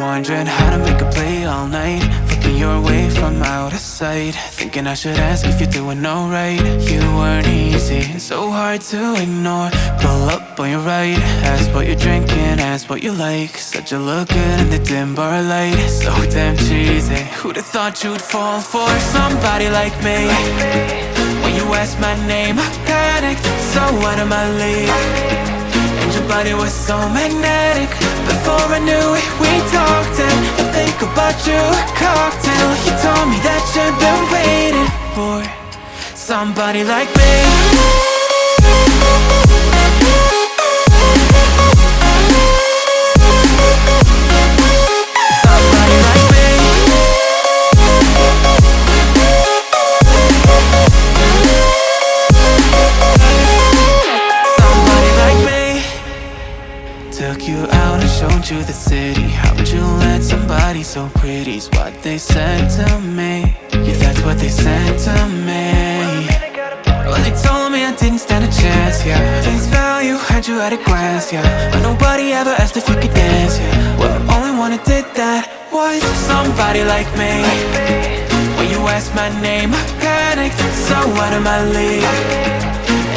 Wondering how to make a play all night, looking your way from out of sight, thinking I should ask if you're doing alright. You weren't easy, so hard to ignore. Pull up on your right, ask what you're drinking, ask what you like. Said you look good in the dim bar light, so damn cheesy. Who'd have thought you'd fall for somebody like me? When you asked my name, I panicked, so out of my league. And your body was so magnetic. Before I knew it, we talked, and I think about you a cocktail. You told me that you've been waiting for somebody like me. Took you out and showed you the city. How'd you let somebody so pretty's what they said to me? Yeah, that's what they said to me. Well, they told me I didn't stand a chance, yeah. Face value, had you at a glance, yeah. But nobody ever asked if you could dance, yeah. Well, only one who did that was somebody like me. When you asked my name, I panicked, so out of my league.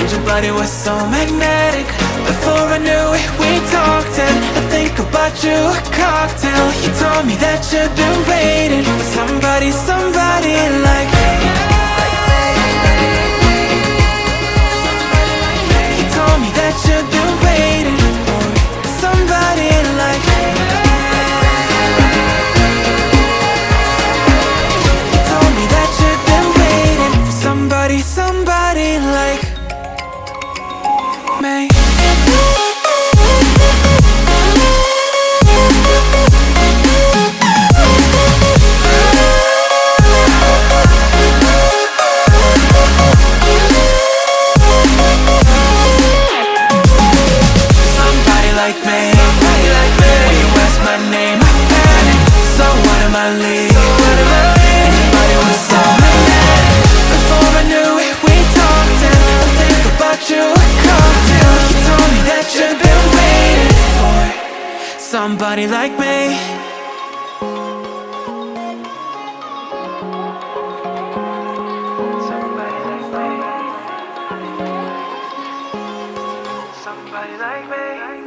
And your body was so magnetic. Before I knew it, we talked, and I think about you a cocktail. You told me that you've been waiting for somebody like me. You told me that you've been waiting for somebody like me. You told me that you've been waiting for somebody like me. Somebody like me.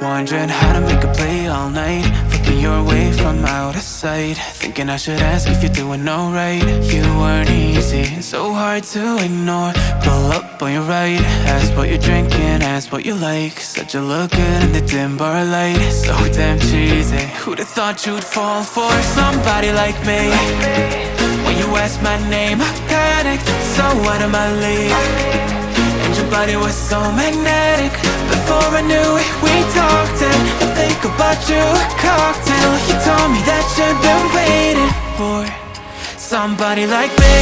Wondering how to make a play all night, looking your way from out of sight, thinking I should ask if you're doing alright. You weren't easy, so hard to ignore. Pull up on your right, ask what you're drinking, ask what you like. Said you look good in the dim bar light, so damn cheesy. Who'd have thought you'd fall for somebody like me? When you asked my name, I panicked, so out of my league. And your body was so magnetic. Before I knew it, we talked, and I think about you a cocktail. You told me that you've been waiting for somebody like me.